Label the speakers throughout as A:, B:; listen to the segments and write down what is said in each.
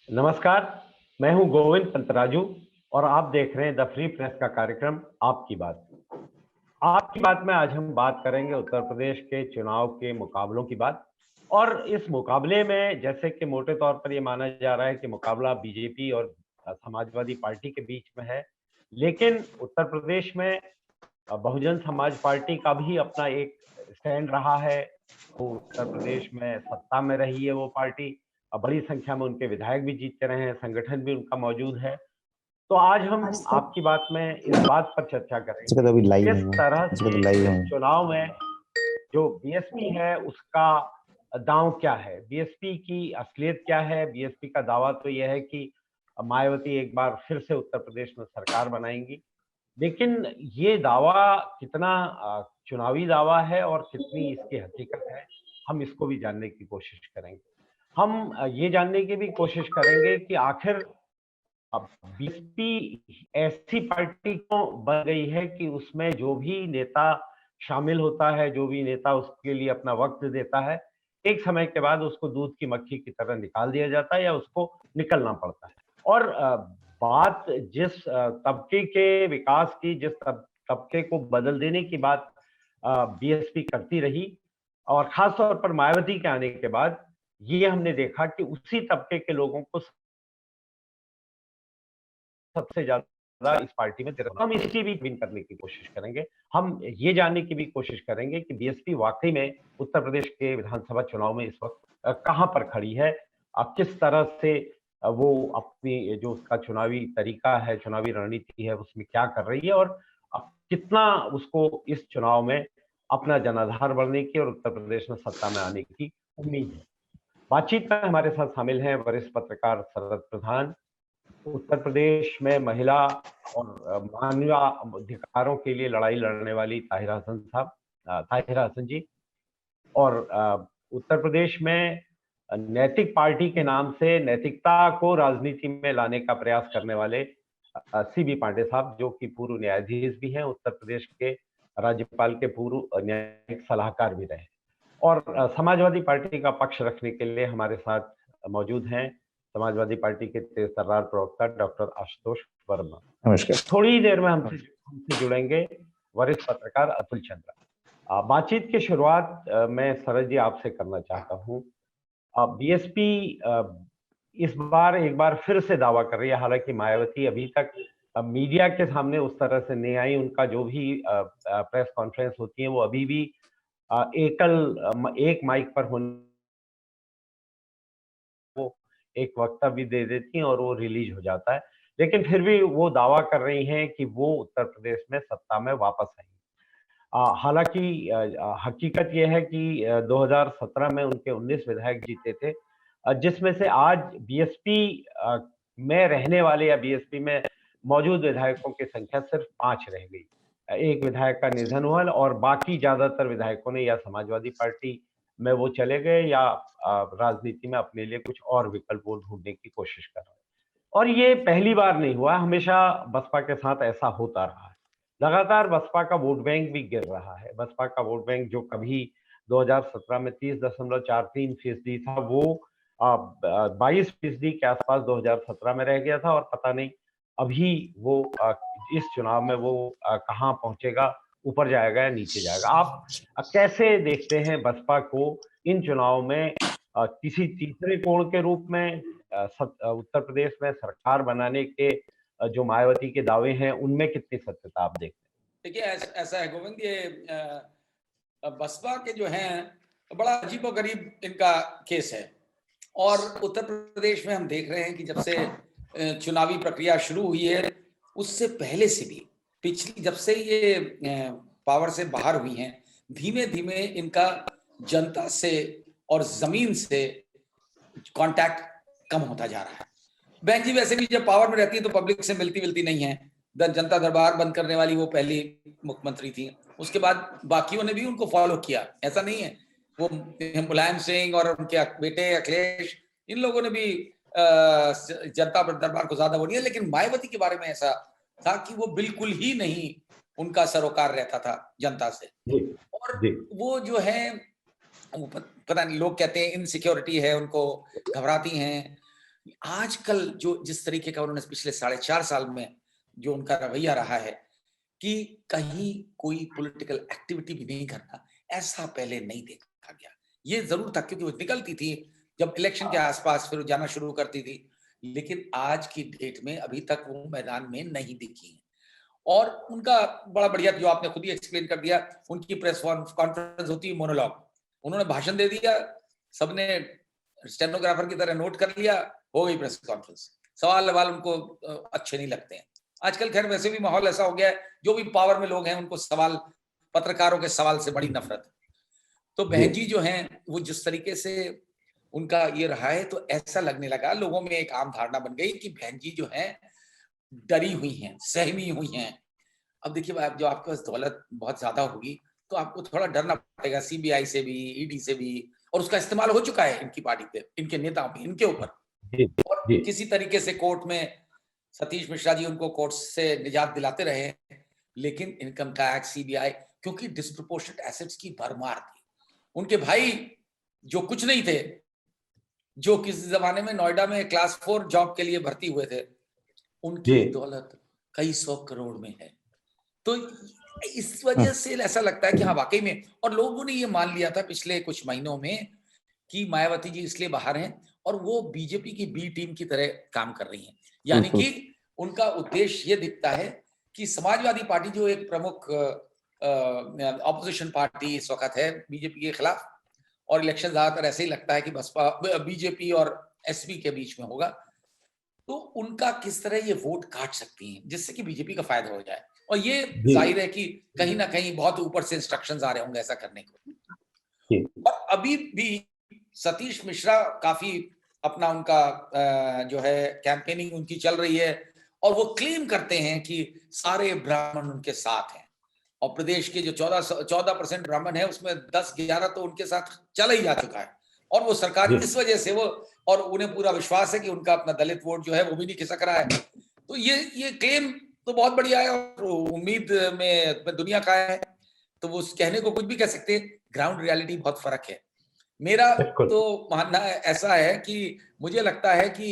A: नमस्कार, मैं हूं गोविंद पंतराजू और आप देख रहे हैं द फ्री प्रेस का कार्यक्रम आपकी बात। आपकी बात में आज हम बात करेंगे उत्तर प्रदेश के चुनाव के मुकाबलों की बात। और इस मुकाबले में जैसे कि मोटे तौर पर ये माना जा रहा है कि मुकाबला बीजेपी और समाजवादी पार्टी के बीच में है, लेकिन उत्तर प्रदेश में बहुजन समाज पार्टी का भी अपना एक स्टैंड रहा है। वो उत्तर प्रदेश में सत्ता में रही है वो पार्टी। बड़ी संख्या में उनके विधायक भी जीतते रहे हैं, संगठन भी उनका मौजूद है। तो आज हम आपकी बात में इस बात पर चर्चा
B: इसका
A: करेंगे
B: तो अभी
A: कि
B: लाइव
A: किस
B: हूँ मैं।
A: तरह
B: इसका
A: से
B: तो लाइव
A: इस
B: हूँ।
A: चुनाव में जो बीएसपी है उसका दांव क्या है, बीएसपी की असलियत क्या है। बीएसपी का दावा तो यह है कि मायावती एक बार फिर से उत्तर प्रदेश में सरकार बनाएंगी, लेकिन ये दावा कितना चुनावी दावा है और कितनी इसकी हकीकत है, हम इसको भी जानने की कोशिश करेंगे। हम ये जानने की भी कोशिश करेंगे कि आखिर अब बीएसपी ऐसी पार्टी क्यों बन गई है कि उसमें जो भी नेता शामिल होता है, जो भी नेता उसके लिए अपना वक्त देता है, एक समय के बाद उसको दूध की मक्खी की तरह निकाल दिया जाता है या उसको निकलना पड़ता है। और बात जिस तबके के विकास की, जिस तबके को बदल देने की बात बीएसपी करती रही, और खास तौर पर मायावती के आने के बाद ये हमने देखा कि उसी तबके के लोगों को सबसे ज्यादा इस पार्टी में हम इसकी भी विन करने की कोशिश करेंगे। हम ये जानने की भी कोशिश करेंगे कि बीएसपी वाकई में उत्तर प्रदेश के विधानसभा चुनाव में इस वक्त कहां पर खड़ी है, किस तरह से वो अपनी जो उसका चुनावी तरीका है, चुनावी रणनीति है, उसमें क्या कर रही है और कितना उसको इस चुनाव में अपना जनाधार बढ़ने की और उत्तर प्रदेश में सत्ता में आने की उम्मीद है। बातचीत में हमारे साथ शामिल हैं वरिष्ठ पत्रकार शरद प्रधान, उत्तर प्रदेश में महिला और मानवाधिकारों के लिए लड़ाई लड़ने वाली ताहिरा हसन जी, और उत्तर प्रदेश में नैतिक पार्टी के नाम से नैतिकता को राजनीति में लाने का प्रयास करने वाले सीबी पांडे साहब, जो कि पूर्व न्यायाधीश भी हैं, उत्तर प्रदेश के राज्यपाल के पूर्व न्यायिक सलाहकार भी रहे, और समाजवादी पार्टी का पक्ष रखने के लिए हमारे साथ मौजूद हैं समाजवादी पार्टी के तेज तर्रार प्रवक्ता डॉक्टर आशुतोष वर्मा।
B: नमस्कार।
A: थोड़ी देर में हमसे जुड़ेंगे वरिष्ठ पत्रकार अतुल चंद्रा। बातचीत की शुरुआत मैं शरद जी आपसे करना चाहता हूँ। बीएसपी इस बार एक बार फिर से दावा कर रही है, हालांकि मायावती अभी तक मीडिया के सामने उस तरह से नहीं आई। उनका जो भी प्रेस कॉन्फ्रेंस होती है वो अभी भी एक माइक पर होने, वो एक वक्तव्य दे देती हैं और वो रिलीज हो जाता है, लेकिन फिर भी वो दावा कर रही हैं कि वो उत्तर प्रदेश में सत्ता में वापस आई। हालांकि हकीकत ये है कि 2017 में उनके 19 विधायक जीते थे, जिसमें से आज बीएसपी में रहने वाले या बीएसपी में मौजूद विधायकों की संख्या सिर्फ 5 रह गई। एक विधायक का निधन हुआ और बाकी ज्यादातर विधायकों ने या समाजवादी पार्टी में वो चले गए या राजनीति में अपने लिए कुछ और विकल्प वो ढूंढने की कोशिश कर रहे हैं। और ये पहली बार नहीं हुआ, हमेशा बसपा के साथ ऐसा होता रहा है। लगातार बसपा का वोट बैंक भी गिर रहा है। बसपा का वोट बैंक जो कभी 2017 में 30.43% था, वो 22% के आसपास 2017 में रह गया था, और पता नहीं अभी वो इस चुनाव में वो कहाँ पहुंचेगा, ऊपर जाएगा या नीचे जाएगा। आप कैसे देखते हैं बसपा को इन चुनाव में किसी तीसरे कोण के रूप में, उत्तर प्रदेश में सरकार बनाने के जो मायावती के दावे हैं उनमें कितनी सत्यता आप देखते हैं?
C: देखिए ऐसा है गोविंद, ये बसपा के जो हैं बड़ा अजीबोगरीब इनका केस है। और उत्तर प्रदेश में हम देख रहे हैं कि जब से चुनावी प्रक्रिया शुरू हुई है, उससे पहले से भी पिछली जब से ये पावर से बाहर हुई हैं, धीमे धीमे इनका जनता से और जमीन से कांटेक्ट कम होता जा रहा है। बहन जी वैसे भी जब पावर में रहती है तो पब्लिक से मिलती नहीं है। जनता दरबार बंद करने वाली वो पहली मुख्यमंत्री थी, उसके बाद बाकियों ने भी उनको फॉलो किया, ऐसा नहीं है। वो मुलायम सिंह और उनके बेटे अखिलेश, इन लोगों ने भी जनता दरबार को ज्यादा वो नहीं है। लेकिन मायावती के बारे में ऐसा था कि वो बिल्कुल ही नहीं उनका सरोकार रहता था जनता से। और वो जो है पता नहीं, लोग कहते हैं इनसिक्योरिटी है, उनको घबराती हैं। आजकल जो जिस तरीके का उन्होंने पिछले 4.5 साल में जो उनका रवैया रहा है कि कहीं कोई पॉलिटिकल एक्टिविटी भी नहीं करना, ऐसा पहले नहीं देखा गया। ये जरूर था क्योंकि वो निकलती थी जब इलेक्शन के आसपास, फिर जाना शुरू करती थी, लेकिन आज की डेट में अभी तक वो मैदान में नहीं दिखी है। और उनका बड़ा बढ़िया, जो आपने खुद ही एक्सप्लेन कर दिया, उनकी प्रेस कॉन्फ्रेंस होती है मोनोलॉग, उन्होंने भाषण दे दिया, सबने स्टेनोग्राफर की तरह नोट कर लिया, हो गई प्रेस कॉन्फ्रेंस। सवाल उनको अच्छे नहीं लगते हैं। आजकल खैर वैसे भी माहौल ऐसा हो गया है, जो भी पावर में लोग हैं उनको सवाल, पत्रकारों के सवाल से बड़ी नफरत है। तो बहन जी जो हैं वो जिस तरीके से उनका ये रहा है, तो ऐसा लगने लगा, लोगों में एक आम धारणा बन गई कि बहन जी जो हैं डरी हुई हैं, सहमी हुई हैं। अब देखिए, आप जो आपके पास दौलत बहुत ज्यादा होगी तो आपको थोड़ा डरना पड़ेगा, सीबीआई से भी, ईडी से भी, और उसका इस्तेमाल हो चुका है इनकी पार्टी पे, इनके नेताओं पे, इनके ऊपर। और किसी तरीके से कोर्ट में सतीश मिश्रा जी उनको कोर्ट से निजात दिलाते रहे, लेकिन इनकम टैक्स, सीबीआई, क्योंकि डिस्प्रोपोर्शनेट एसेट्स की भरमार थी। उनके भाई जो कुछ नहीं थे, जो किसी जमाने में नोएडा में क्लास 4 जॉब के लिए भर्ती हुए थे, उनकी दौलत कई 100 करोड़ में है। तो इस वजह से ऐसा लगता है कि हाँ वाकई में, और लोगों ने ये मान लिया था पिछले कुछ महीनों में कि मायावती जी इसलिए बाहर हैं और वो बीजेपी की बी टीम की तरह काम कर रही हैं। यानी कि उनका उद्देश्य ये दिखता है कि समाजवादी पार्टी जो एक प्रमुख ऑपोजिशन पार्टी इस वक्त है बीजेपी के खिलाफ, और इलेक्शन ज्यादातर ऐसे ही लगता है कि बसपा, बीजेपी और एसपी के बीच में होगा, तो उनका किस तरह ये वोट काट सकती हैं जिससे कि बीजेपी का फायदा हो जाए। और ये जाहिर है कि कहीं ना कहीं बहुत ऊपर से इंस्ट्रक्शंस आ रहे होंगे ऐसा करने को। और अभी भी सतीश मिश्रा काफी अपना उनका जो है कैंपेनिंग उनकी चल रही है, और वो क्लेम करते हैं कि सारे ब्राह्मण उनके साथ हैं, और प्रदेश के जो 14% ब्राह्मण है उसमें 10-11 तो उनके साथ चला ही जा चुका है, और वो सरकार इस वजह से वो, और उन्हें पूरा विश्वास है कि उनका अपना दलित वोट जो है वो भी नहीं खिसक रहा है। तो ये क्लेम तो बहुत बढ़िया है, और उम्मीद में दुनिया का है, तो वो कहने को कुछ भी कह सकते हैं, ग्राउंड रियलिटी बहुत फर्क है। मेरा तो मानना ऐसा है कि मुझे लगता है कि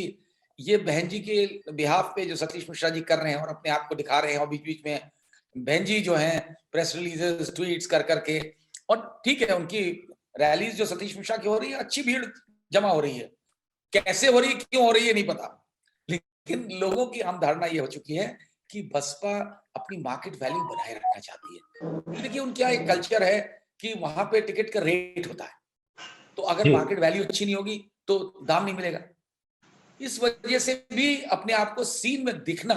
C: ये बहन जी के बिहाफ पे जो सतीश मिश्रा जी कर रहे हैं और अपने आप को दिखा रहे हैं, और बीच बीच में बहन जी जो हैं प्रेस रिलीजेस, ट्वीट्स कर करके, और ठीक है उनकी रैलीज जो सतीश मिश्रा की हो रही है, अच्छी भीड़ जमा हो रही है, कैसे हो रही है, क्यों हो रही है नहीं पता, लेकिन लोगों की आम धारणा ये हो चुकी है कि बसपा अपनी मार्केट वैल्यू बनाए रखना चाहती है। देखिए उनका एक कल्चर है कि वहां पे टिकट का रेट होता है, तो अगर मार्केट वैल्यू अच्छी नहीं होगी तो दाम नहीं मिलेगा। इस वजह से भी अपने आप को सीन में दिखना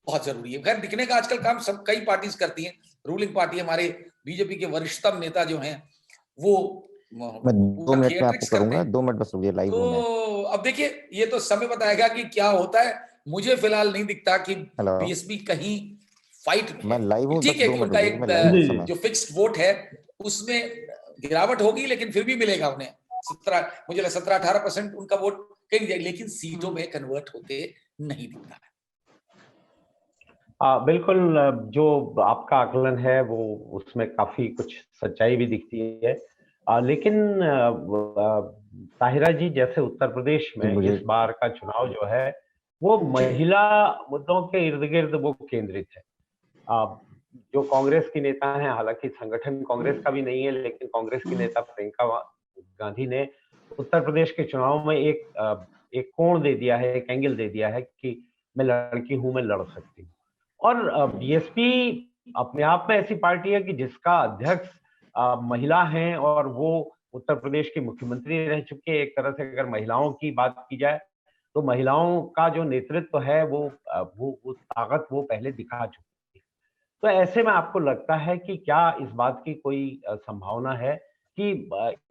C: बहुत जरूरी है। खैर दिखने का आजकल काम सब कई पार्टीज करती हैं, रूलिंग पार्टी हमारे बीजेपी के वरिष्ठतम नेता जो हैं वो
B: मैं 2 मिनट में आपको करूंगा, 2 मिनट बस रुकिए, लाइव हूं मैं।
C: तो अब देखिए ये तो समय बताएगा कि क्या होता है। मुझे फिलहाल नहीं दिखता कि बीएसपी कहीं फाइट में
B: मैं लाइव हूं,
C: ठीक है कि उनका एक जो फिक्स्ड वोट है उसमें गिरावट होगी, लेकिन फिर भी मिलेगा उन्हें 17-18% उनका वोट कहीं जाए, लेकिन सीटों में कन्वर्ट होते नहीं दिखता है।
A: बिल्कुल, जो आपका आकलन है वो उसमें काफी कुछ सच्चाई भी दिखती है, लेकिन ताहिरा जी, जैसे उत्तर प्रदेश में इस बार का चुनाव जो है वो महिला मुद्दों के इर्द गिर्द वो केंद्रित है। जो कांग्रेस की नेता हैं, हालांकि संगठन कांग्रेस का भी नहीं है, लेकिन कांग्रेस की नेता प्रियंका गांधी ने उत्तर प्रदेश के चुनाव में एक कोण दे दिया है, एक एंगल दे दिया है कि मैं लड़की हूं, मैं लड़ सकती हूँ। और बीएसपी अपने आप में ऐसी पार्टी है कि जिसका अध्यक्ष महिला हैं, और वो उत्तर प्रदेश की मुख्यमंत्री रह चुके हैं। एक तरह से अगर महिलाओं की बात की जाए तो महिलाओं का जो नेतृत्व है वो ताकत वो पहले दिखा चुकी है। तो ऐसे में आपको लगता है कि क्या इस बात की कोई संभावना है कि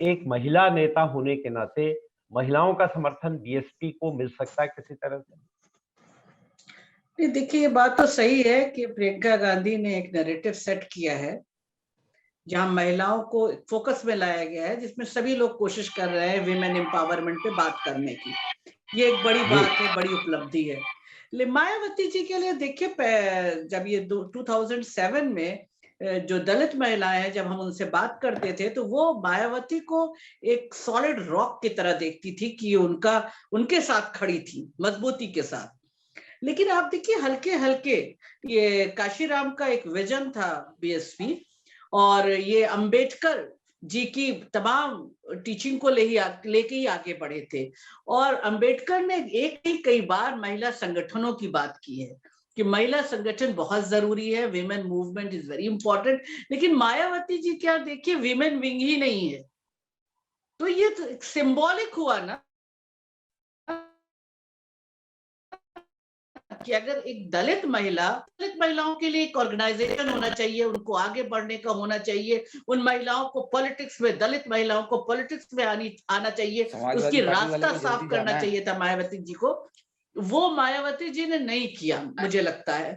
A: एक महिला नेता होने के नाते महिलाओं का समर्थन बीएसपी को मिल सकता है किसी तरह से?
D: नहीं, देखिए ये बात तो सही है कि प्रियंका गांधी ने एक नैरेटिव सेट किया है जहां महिलाओं को फोकस में लाया गया है, जिसमें सभी लोग कोशिश कर रहे हैं विमेन एम्पावरमेंट पे बात करने की। ये एक बड़ी बात है, बड़ी उपलब्धि है। मायावती जी के लिए देखिए, जब ये 2007 में जो दलित महिलाएं हैं, जब हम उनसे बात करते थे तो वो मायावती को एक सॉलिड रॉक की तरह देखती थी कि उनके साथ खड़ी थी मजबूती के साथ। लेकिन आप देखिए हल्के हल्के ये काशीराम का एक विजन था बीएसपी, और ये अंबेडकर जी की तमाम टीचिंग को लेके ही आगे बढ़े थे। और अंबेडकर ने एक ही कई बार महिला संगठनों की बात की है कि महिला संगठन बहुत जरूरी है, women movement is very important. लेकिन मायावती जी क्या देखिए विमेन विंग ही नहीं है, तो ये तो सिंबॉलिक हुआ ना कि अगर एक दलित महिलाओं के लिए एक ऑर्गेनाइजेशन होना चाहिए, उनको आगे बढ़ने का होना चाहिए, उन महिलाओं को पॉलिटिक्स में, दलित महिलाओं को पॉलिटिक्स में आना चाहिए, उसकी रास्ता साफ करना चाहिए था मायावती जी को। वो मायावती जी ने नहीं किया मुझे लगता है।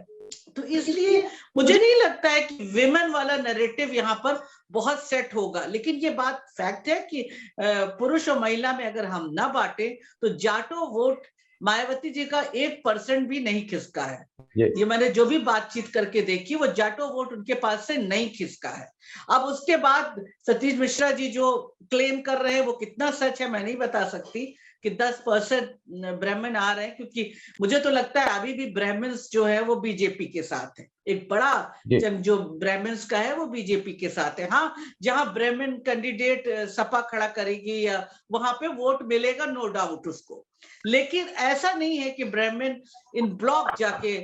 D: तो इसलिए मुझे नहीं लगता है कि विमेन वाला नैरेटिव यहाँ पर बहुत सेट होगा। लेकिन ये बात फैक्ट है कि पुरुष और महिला में अगर हम ना बांटे तो जाटो वोट मायावती जी का 1% भी नहीं खिसका है। ये मैंने जो भी बातचीत करके देखी, वो जाटो वोट उनके पास से नहीं खिसका है। अब उसके बाद सतीश मिश्रा जी जो क्लेम कर रहे हैं वो कितना सच है मैं नहीं बता सकती कि 10% ब्राह्मण आ रहे हैं, क्योंकि मुझे तो लगता है अभी भी ब्राह्मण्स जो है वो बीजेपी के साथ है। एक बड़ा जंग जो ब्राह्मण्स का है वो बीजेपी के साथ है। हाँ, जहां ब्राह्मण कैंडिडेट सपा खड़ा करेगी या वहां पे वोट मिलेगा, नो डाउट उसको। लेकिन ऐसा नहीं है कि ब्राह्मण इन ब्लॉक जाके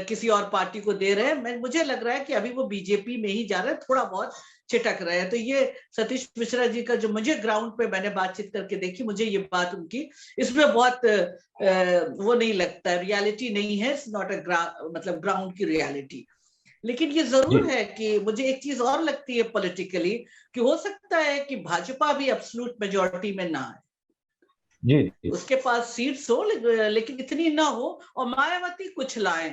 D: किसी और पार्टी को दे रहे हैं। मुझे लग रहा है कि अभी वो बीजेपी में ही जा रहे हैं, थोड़ा बहुत छिटक रहे हैं। तो ये सतीश मिश्रा जी का जो मुझे ग्राउंड पे मैंने बातचीत करके देखी, मुझे ये बात उनकी इसमें बहुत वो नहीं लगता है, रियलिटी नहीं है, नॉट अ मतलब ग्राउंड की रियलिटी। लेकिन ये जरूर है कि मुझे एक चीज और लगती है पॉलिटिकली कि हो सकता है कि भाजपा भी एब्सोल्यूट मेजॉरिटी में ना आए, जी, उसके पास सीट्स हो लेकिन इतनी ना हो, और मायावती कुछ लाए।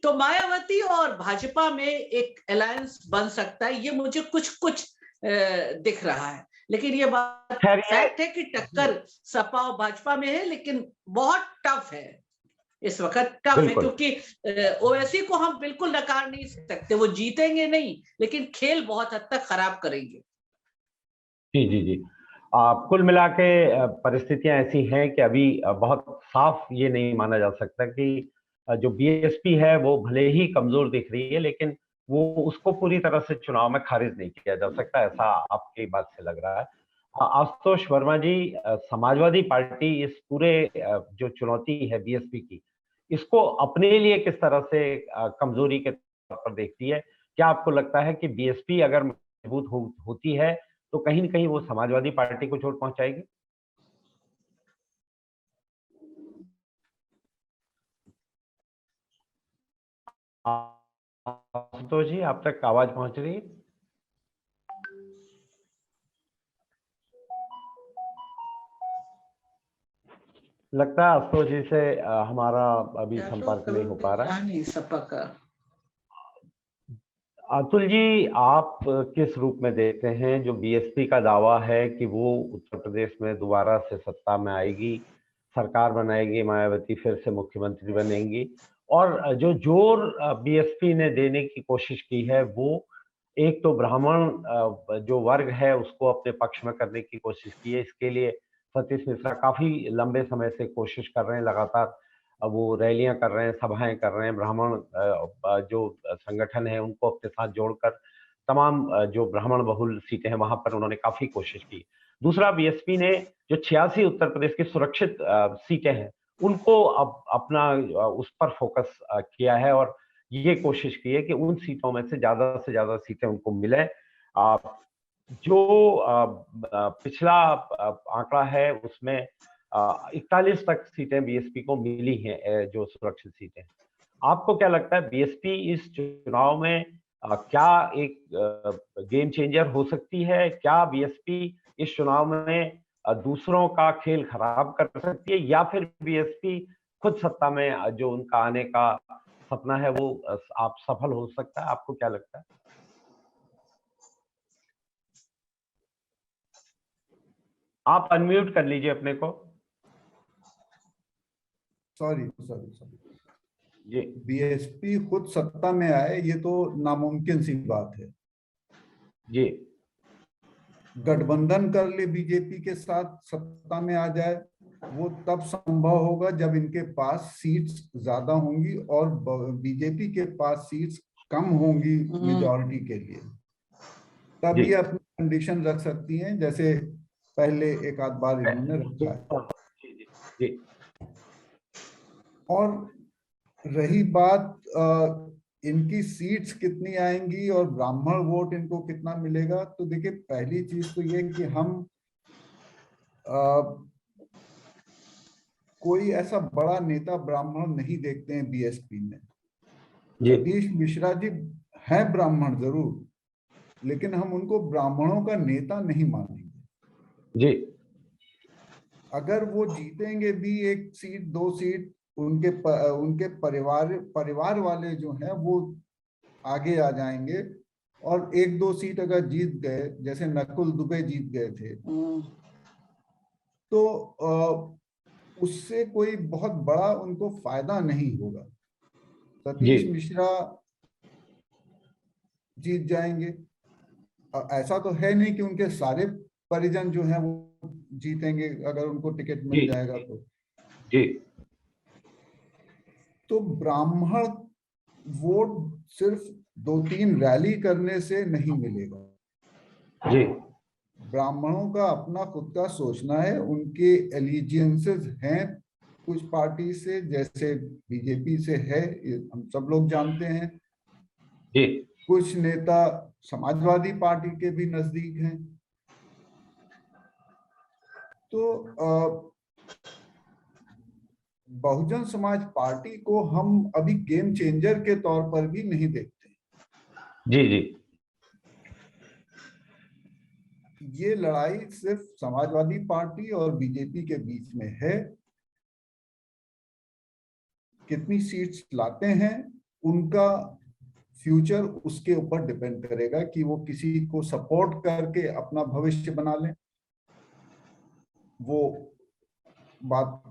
D: तो मायावती और भाजपा में एक अलायंस बन सकता है, ये मुझे कुछ कुछ दिख रहा है। लेकिन ये बात फैक्ट है कि टक्कर सपा और भाजपा में है, लेकिन बहुत टफ है इस वक्त, टफ है, क्योंकि ओवैसी को हम बिल्कुल नकार नहीं सकते, वो जीतेंगे नहीं लेकिन खेल बहुत हद तक खराब करेंगे।
A: जी जी जी, कुल मिला के परिस्थितियां ऐसी हैं कि अभी बहुत साफ ये नहीं माना जा सकता कि जो बीएसपी है वो भले ही कमजोर दिख रही है, लेकिन वो उसको पूरी तरह से चुनाव में खारिज नहीं किया जा सकता, ऐसा आपकी बात से लग रहा है। आशुतोष वर्मा जी, समाजवादी पार्टी इस पूरे जो चुनौती है बीएसपी की, इसको अपने लिए किस तरह से कमजोरी के तौर पर देखती है? क्या आपको लगता है कि बीएसपी अगर मजबूत होती है तो कहीं न कहीं वो समाजवादी पार्टी को चोट पहुंचाएगी? आशुतोष जी, आप तक आवाज पहुंच रही है? लगता है आशुतोष जी से हमारा अभी संपर्क नहीं हो पा रहा है।
D: नहीं सपा का।
A: अतुल जी, आप किस रूप में देखते हैं जो बीएसपी का दावा है कि वो उत्तर प्रदेश में दोबारा से सत्ता में आएगी, सरकार बनाएगी, मायावती फिर से मुख्यमंत्री बनेंगी, और जो जोर बीएसपी ने देने की कोशिश की है वो एक तो ब्राह्मण जो वर्ग है उसको अपने पक्ष में करने की कोशिश की है। इसके लिए सतीश मिश्रा काफी लंबे समय से कोशिश कर रहे हैं, लगातार वो रैलियां कर रहे हैं, सभाएं कर रहे हैं, ब्राह्मण जो संगठन है उनको अपने साथ जोड़कर तमाम जो ब्राह्मण बहुल सीटें हैं वहां पर उन्होंने काफी कोशिश की। दूसरा, बीएसपी ने जो 86 उत्तर प्रदेश की सुरक्षित सीटें हैं उनको अब अपना उस पर फोकस किया है और ये कोशिश की है कि उन सीटों में से ज्यादा सीटें उनको मिले। जो पिछला आंकड़ा है उसमें 41 तक सीटें बीएसपी को मिली हैं, जो सुरक्षित सीटें। आपको क्या लगता है बीएसपी इस चुनाव में क्या एक गेम चेंजर हो सकती है? क्या बीएसपी इस चुनाव में दूसरों का खेल खराब कर सकती है, या फिर बीएसपी खुद सत्ता में जो उनका आने का सपना है वो आप सफल हो सकता है? आपको क्या लगता है? आप अनम्यूट कर लीजिए अपने को।
E: सॉरी।
A: जी
E: बीएसपी खुद सत्ता में आए ये तो नामुमकिन सी बात है।
A: जी
E: गठबंधन कर ले बीजेपी के साथ सत्ता में आ जाए, वो तब संभव होगा जब इनके पास सीट्स ज्यादा होंगी और बीजेपी के पास सीट्स कम होंगी मेजॉरिटी के लिए, तब
A: जी
E: ये अपनी कंडीशन रख सकती हैं, जैसे पहले एक आध बार इन्होंने रखा है।
A: जी
E: और रही बात इनकी सीट्स कितनी आएंगी और ब्राह्मण वोट इनको कितना मिलेगा, तो देखिए पहली चीज तो ये कि हम कोई ऐसा बड़ा नेता ब्राह्मण नहीं देखते हैं बीएसपी में। सतीश मिश्रा जी हैं ब्राह्मण जरूर, लेकिन हम उनको ब्राह्मणों का नेता नहीं मानेंगे।
A: जी
E: अगर वो जीतेंगे भी एक सीट दो सीट, उनके परिवार वाले जो हैं वो आगे आ जाएंगे, और एक दो सीट अगर जीत गए, जैसे नकुल दुबे जीत गए थे, तो उससे कोई बहुत बड़ा उनको फायदा नहीं होगा। सतीश मिश्रा जीत जाएंगे। ऐसा तो है नहीं कि उनके सारे परिजन जो हैं वो जीतेंगे अगर उनको टिकट मिल जाएगा तो।
A: जी
E: तो ब्राह्मण वोट सिर्फ 2-3 रैली करने से नहीं मिलेगा।
A: जी
E: ब्राह्मणों का अपना खुद का सोचना है, उनके एलिजियंसेस हैं कुछ पार्टी से, जैसे बीजेपी से है, हम सब लोग जानते हैं।
A: जी
E: कुछ नेता समाजवादी पार्टी के भी नजदीक हैं। तो बहुजन समाज पार्टी को हम अभी गेम चेंजर के तौर पर भी नहीं देखते।
A: जी जी
E: ये लड़ाई सिर्फ समाजवादी पार्टी और बीजेपी के बीच में है। कितनी सीट्स लाते हैं उनका फ्यूचर उसके ऊपर डिपेंड करेगा कि वो किसी को सपोर्ट करके अपना भविष्य बना लें। वो बात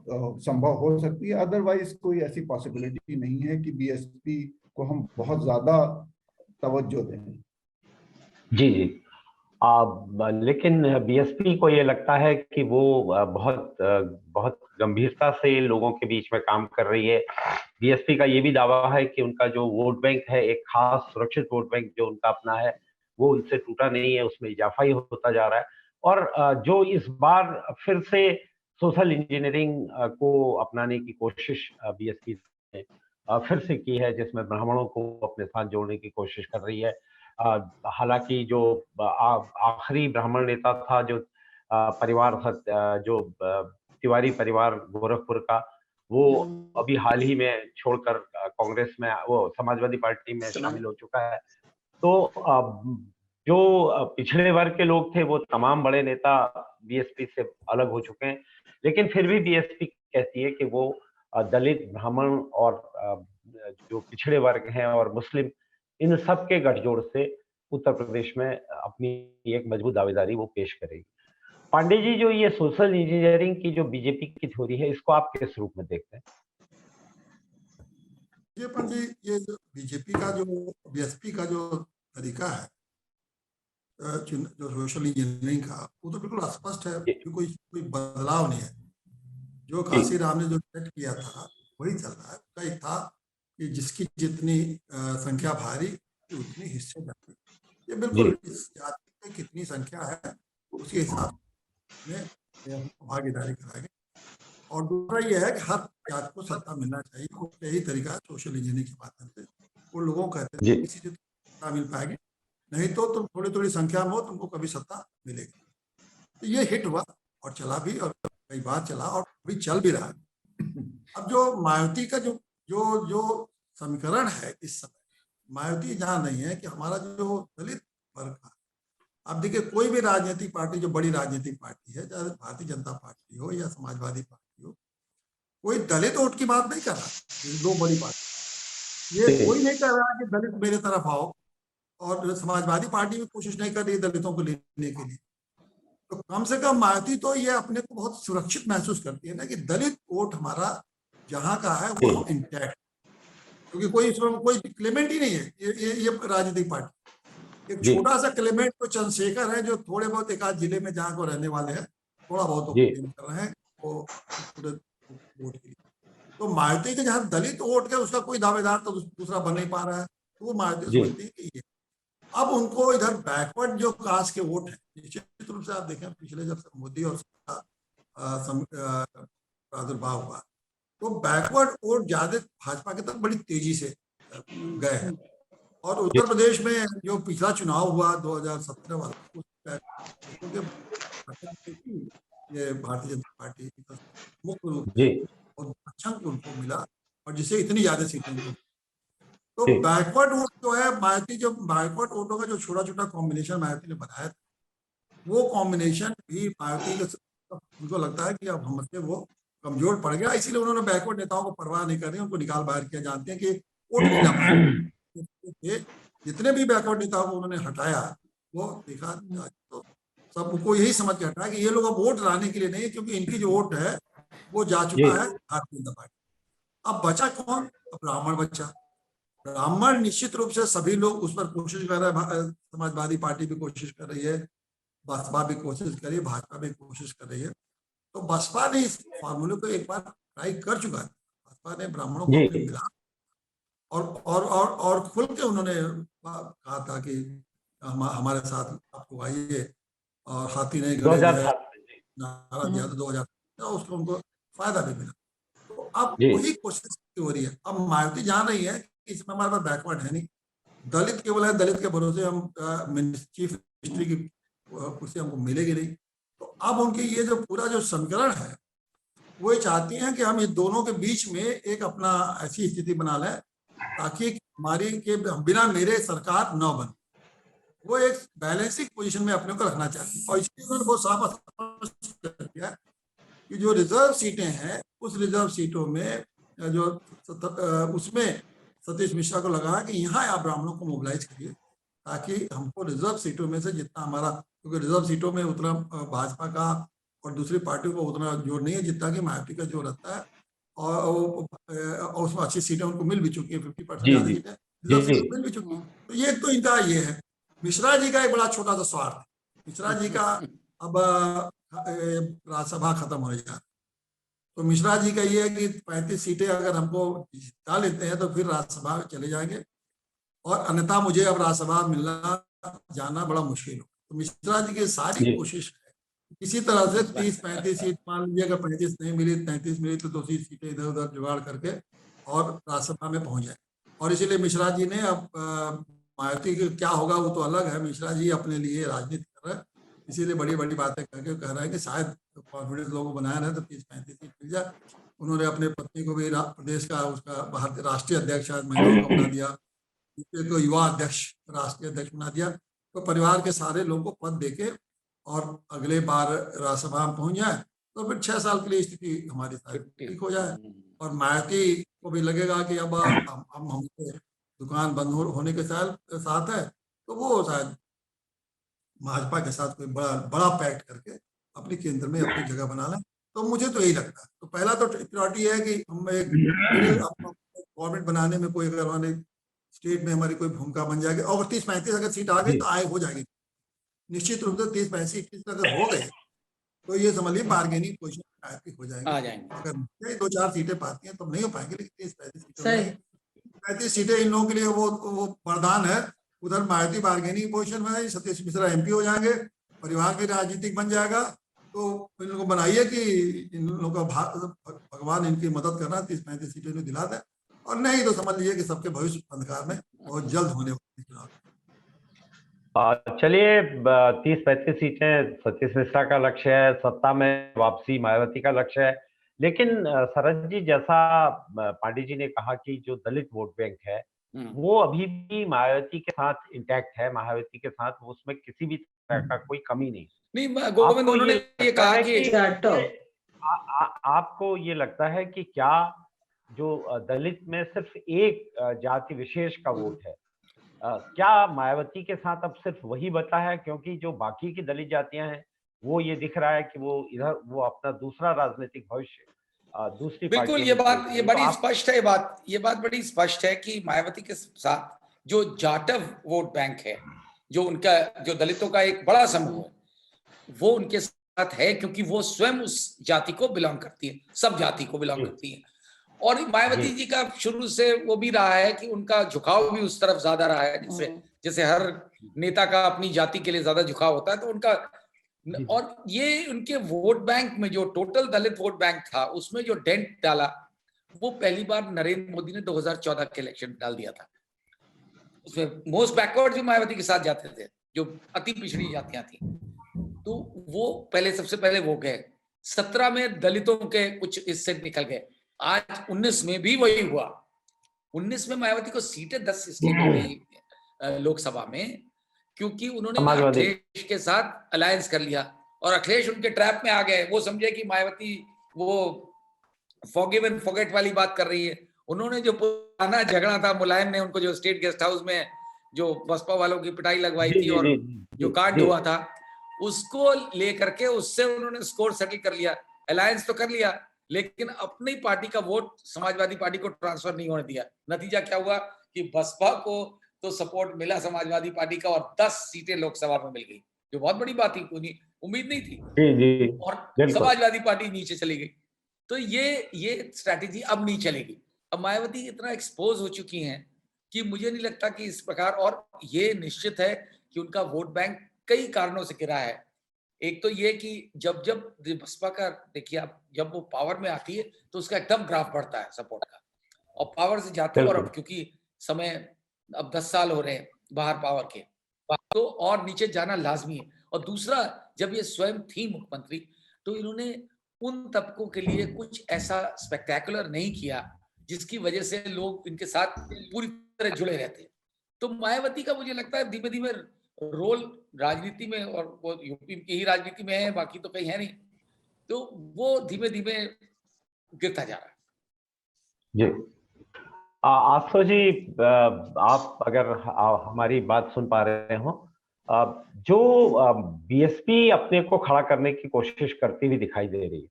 E: संभव हो सकती है, अदरवाइज कोई ऐसी पॉसिबिलिटी नहीं है कि बीएसपी को हम बहुत ज्यादा तवज्जो दें।
A: जी जी लेकिन बीएसपी को ये लगता है कि वो बहुत गंभीरता से लोगों के बीच में काम कर रही है। बीएसपी का ये भी दावा है कि उनका जो वोट बैंक है, एक खास सुरक्षित वोट बैंक जो उनका अपना है, वो उनसे टूटा नहीं है, उसमें इजाफा ही होता जा रहा है। और जो इस बार फिर से सोशल इंजीनियरिंग को अपनाने की कोशिश बीएसपी ने फिर से की है, जिसमें ब्राह्मणों को अपने साथ जोड़ने की कोशिश कर रही है। हालांकि जो आखिरी ब्राह्मण नेता था, जो तिवारी परिवार गोरखपुर का, वो अभी हाल ही में छोड़कर कांग्रेस में, वो समाजवादी पार्टी में शामिल हो चुका है। तो जो पिछड़े वर्ग के लोग थे, वो तमाम बड़े नेता बीएसपी से अलग हो चुके हैं, लेकिन फिर भी बीएसपी कहती है कि वो दलित, ब्राह्मण और जो पिछड़े वर्ग हैं और मुस्लिम, इन सब के गठजोड़ से उत्तर प्रदेश में अपनी एक मजबूत दावेदारी वो पेश करेगी। पांडे जी, जो ये सोशल इंजीनियरिंग की जो बीजेपी की थ्योरी है, इसको आप किस रूप में देखते हैं?
F: ये पंजी, ये बीजेपी का जो बीएसपी का जो तरीका है जो सोशल इंजीनियरिंग का, वो तो बिल्कुल स्पष्ट है कि कोई बदलाव नहीं है। जो काशी राम ने जो सेट किया था वही चल रहा है। उसका एक था कि जिसकी जितनी संख्या भारी उतनी हिस्से जाती। ये बिल्कुल इस जाति में कितनी संख्या है उसके हिसाब में भागीदारी कराएंगे। और दूसरा ये है कि हर जाति को सत्ता मिलना चाहिए। यही तरीका है सोशल इंजीनियरिंग के माध्यम से। वो लोगों कहते हैं किसी से सत्ता मिल पाएगी, नहीं तो तुम थोड़ी थोड़ी संख्या में हो, तुमको कभी सत्ता मिलेगी। तो ये हिट हुआ और चला भी, और कई बार चला और अभी चल भी रहा है। अब जो मायावती का जो जो जो समीकरण है इस समय, मायावती जहाँ नहीं है कि हमारा जो दलित वर्ग का, अब देखिए कोई भी राजनीतिक पार्टी जो बड़ी राजनीतिक पार्टी है, चाहे भारतीय जनता पार्टी हो या समाजवादी पार्टी हो, कोई दलित वोट की बात नहीं कर रहा। दो बड़ी पार्टी, ये कोई नहीं कर रहा कि दलित मेरे तरफ आओ, और समाजवादी पार्टी भी कोशिश नहीं कर रही दलितों को लेने के लिए। तो कम से कम मायावती तो ये अपने को बहुत सुरक्षित महसूस करती है ना कि दलित वोट हमारा जहां का है वो इंटैक्ट। क्योंकि कोई इसमें कोई क्लेमेंट ही नहीं है। ये राजनीतिक पार्टी एक
A: जी।
F: छोटा सा क्लेमेंट तो चंद्रशेखर है, जो थोड़े बहुत एक आध जिले में जहाँ को रहने वाले हैं, थोड़ा बहुत वो
A: जी।
F: क्लेम कर रहे हैं वो पूरे वोट के लिए। तो मायावती के जहाँ दलित वोट है उसका कोई दावेदार तो दूसरा बन नहीं पा रहा है, तो वो मायावती
A: जी।
F: समझती है कि ये अब उनको इधर बैकवर्ड जो कास्ट के वोट है, निश्चित रूप से आप देखें पिछले जब से मोदी और प्रादुर्भाव हुआ तो बैकवर्ड वोट ज्यादा भाजपा की तरफ बड़ी तेजी से गए हैं। और उत्तर प्रदेश में जो पिछला चुनाव हुआ 2017 वाला, ये भारतीय जनता पार्टी मुख्य रूप से और अच्छा उनको मिला, और जिससे इतनी ज्यादा सीटें उनको। तो बैकवर्ड वोट जो है मायावती, जो बैकवर्ड वोटों का जो छोटा छोटा कॉम्बिनेशन मायावती ने बनाया था, वो कॉम्बिनेशन भी मायावती के उनको लगता है कि अब हमसे वो कमजोर पड़ गया, इसीलिए उन्होंने बैकवर्ड नेताओं को परवाह नहीं कर रही, उनको निकाल बाहर किया। जानते हैं कि वोट नहीं ला पाए, जितने भी बैकवर्ड नेताओं को उन्होंने हटाया वो देखा तो सबको यही समझ के हटाया कि ये लोग अब वोट लाने के लिए नहीं, क्योंकि इनकी जो वोट है वो जा चुका है भारतीय जनता पार्टी। अब बचा कौन? अब ब्राह्मण बचा। ब्राह्मण निश्चित रूप से सभी लोग उस पर कोशिश कर रहे हैं, समाजवादी पार्टी भी कोशिश कर रही है, बसपा भी कोशिश कर रही है, भाजपा भी कोशिश कर रही है। तो बसपा ने इस फॉर्मूले को एक बार ट्राई कर चुका है। बसपा ने ब्राह्मणों को अपने मिला और खुल के उन्होंने कहा था कि हमारे साथ आपको आइए, और हाथी नहीं गड़े नारा दिया था 2000, उसको उनको फायदा भी मिला। तो अब वही कोशिश हो रही है। अब मायावती जान रही है कि इसमें हमारे पास बैकवर्ड है नहीं, दलित केवल है, दलित के भरोसे हम चीफ मिनिस्ट्री की कुर्सी हमको मिलेगी नहीं। तो अब उनकी ये जो पूरा जो समीकरण है वो चाहती हैं कि हम इस दोनों के बीच में एक अपना ऐसी स्थिति बना लें ताकि हमारी के बिना मेरे सरकार न बने। वो एक बैलेंसिंग पोजीशन में अपने को रखना चाहती है, और इसलिए उन्होंने बहुत साफ कर दिया कि जो रिजर्व सीटें हैं उस रिजर्व सीटों में जो उसमें सतीश मिश्रा को लगा कि यहाँ आप ब्राह्मणों को मोबिलाइज करिए ताकि हमको रिजर्व सीटों में से जितना हमारा, क्योंकि रिजर्व सीटों में उतना भाजपा का और दूसरी पार्टियों को उतना जोर नहीं है जितना कि मायावती का जोर रहता है, और उसमें अच्छी सीटें उनको मिल भी चुकी है, 50% ज्यादा सीटें रिजर्व सीटें मिल भी चुकी है। तो ये तो इनका ये है। मिश्रा जी का एक बड़ा छोटा सा स्वार्थ है। मिश्रा जी का अब राज्यसभा खत्म होने जा रहा है, तो मिश्रा जी का ये है कि 35 सीटें अगर हमको जिता लेते हैं तो फिर राज्यसभा में चले जाएंगे, और अन्यथा मुझे अब राज्यसभा मिलना जाना बड़ा मुश्किल हो। तो मिश्रा जी की सारी कोशिश है किसी तरह से 30-35 सीट, मान लीजिए अगर 35 नहीं मिली 33 मिली तो 2 सीटें इधर उधर जुगाड़ करके और राज्यसभा में पहुंच जाए। और इसीलिए मिश्रा जी ने अब मायावती के क्या होगा वो तो अलग है, मिश्रा जी अपने लिए राजनीति कर रहे हैं, इसीलिए बड़ी बड़ी बातें करके कह रहे हैं कि शायद कॉन्फिडेंस लोगों को बनाया रहे तो 30-35 सीट मिल जाए। उन्होंने अपने पत्नी को भी प्रदेश का उसका भारतीय राष्ट्रीय अध्यक्ष महिलाओं को बना दिया, को युवा अध्यक्ष राष्ट्रीय अध्यक्ष बना दिया। तो परिवार के सारे लोगों को पद देके और अगले बार राज्यसभा में पहुंच जाए तो फिर 6 साल के लिए स्थिति हमारी ठीक हो जाए। और मायावती को भी लगेगा कि अब हमसे दुकान बंद होने के साथ है, तो वो शायद भाजपा के साथ कोई बड़ा पैक्ट करके अपने केंद्र में अपनी जगह बना लें। तो मुझे तो यही लगता है। तो पहला तो प्रायोरिटी है कि हम एक गवर्नमेंट बनाने में कोई, अगर हमारे स्टेट में हमारी कोई भूमिका बन जाएगी, और 30-35 अगर सीट आ गई तो आए हो जाएगी निश्चित रूप से। 30-35 अगर हो गए तो ये समझ लीजिए बार्गेनिंग पोजिशन हो जाएंगे। अगर 2-4 सीटें पाती हैं तो नहीं हो पाएंगे, लेकिन 30-35 सीटें इन लोगों के लिए वो वरदान है। उधर मायावती बार्गेनिंग पोजीशन में है, सतीश मिश्रा एमपी हो जाएंगे, परिवार भी राजनीतिक बन जाएगा। तो इन लोगों को बनाइए कि इन लोगों का भगवान इनकी मदद करना 30-35 सीटें इन्हें दिला दें, और नहीं तो समझ लीजिए कि सबके भविष्य अंधकार में बहुत जल्द होने वाले चुनाव।
A: चलिए 30-35 सीटें सतीश मिश्रा का लक्ष्य है, सत्ता में वापसी मायावती का लक्ष्य है। लेकिन शरद जी, जैसा पांडे जी ने कहा कि जो दलित वोट बैंक है वो अभी भी मायावती के साथ इंटैक्ट है, मायावती के साथ उसमें किसी भी तरह का कोई कमी नहीं।
C: गोविंद, उन्होंने ये कहा कि
A: आपको ये लगता है कि क्या जो दलित में सिर्फ एक जाति विशेष का वोट है, क्या मायावती के साथ अब सिर्फ वही बचा है? क्योंकि जो बाकी की दलित जातियां हैं वो ये दिख रहा है कि वो इधर वो अपना दूसरा राजनीतिक भविष्य दूसरी
C: बिल्कुल, ये बड़ी स्पष्ट है, ये बात बड़ी स्पष्ट है कि मायावती के साथ जो जाटव वोट बैंक है, जो उनका जो दलितों का एक बड़ा समूह है, वो उनके साथ है, क्योंकि वो स्वयं उस जाति को बिलोंग करती है, सब जाति को बिलोंग करती है। और मायावती जी का शुरू से वो भी रहा है कि उनका झुकाव भी उस तरफ ज्यादा रहा है, जैसे हर नेता का अपनी जाति के लिए ज्यादा झुकाव होता है, तो उनका, और ये उनके वोट बैंक में जो टोटल दलित वोट बैंक था, उसमें जो डेंट डाला, वो पहली बार नरेंद्र मोदी ने 2014 के इलेक्शन डाल दिया था। उसमें मोस्ट बैकवर्ड भी मायावती के साथ जाते थे, जो अति पिछड़ी जातियां थी, तो वो पहले सबसे पहले वो गए। 17 में दलितों के कुछ इससे निकल गए। आज 19 में भी वही हुआ। 19 में मायावती को सीटें 10 इसलिए मिली लोकसभा में, क्योंकि उन्होंने अखिलेश के साथ अलायंस कर लिया, और अखिलेश उनके ट्रैप में आ गए। वो समझे कि मायावती वो फॉरगिव एंड फॉरगेट वाली बात कर रही है। उन्होंने जो पुराना झगड़ा था, मुलायम ने उनको जो स्टेट गेस्ट हाउस में जो बसपा वालों की पिटाई लगवाई थी और जो कांड हुआ था, उसको लेकर के उससे उन्होंने स्कोर सेटल कर लिया, अलायंस तो कर लिया, लेकिन अपनी पार्टी का वोट समाजवादी पार्टी को ट्रांसफर नहीं होने दिया। नतीजा क्या हुआ कि बसपा को तो सपोर्ट मिला समाजवादी पार्टी का, और 10 सीटें लोकसभा में मिल गई, जो बहुत बड़ी बात थी, उम्मीद नहीं थी। और समाजवादी पार्टी नीचे चली गई। तो ये स्ट्रैटेजी अब नहीं चलेगी। अब मायावती इतना एक्सपोज हो चुकी हैं कि मुझे नहीं लगता कि इस प्रकार, और ये निश्चित है कि उनका वोट बैंक कई कारणों से गिरा है। एक तो ये कि जब बसपा का, देखिए आप, जब वो पावर में आती है तो उसका एकदम ग्राफ बढ़ता है सपोर्ट का, और पावर से जाती है, और अब क्योंकि समय अब 10 साल हो रहे हैं बाहर पावर के, तो और नीचे जाना लाजमी है। और दूसरा, जब ये स्वयं थी मुख्यमंत्री, तो इन्होंने उन तबकों के लिए कुछ ऐसा स्पेक्टेकुलर नहीं किया जिसकी वजह से लोग इनके साथ पूरी तरह जुड़े रहते हैं। तो मायावती का मुझे लगता है धीमे धीमे रोल राजनीति में, और वो यूपी की ही राजनीति में है, बाकी तो कहीं है नहीं, तो वो धीमे धीमे गिरता जा रहा है।
A: जी, आशु जी, आप अगर हमारी बात सुन पा रहे हो, जो बीएसपी अपने को खड़ा करने की कोशिश करती हुई दिखाई दे रही है,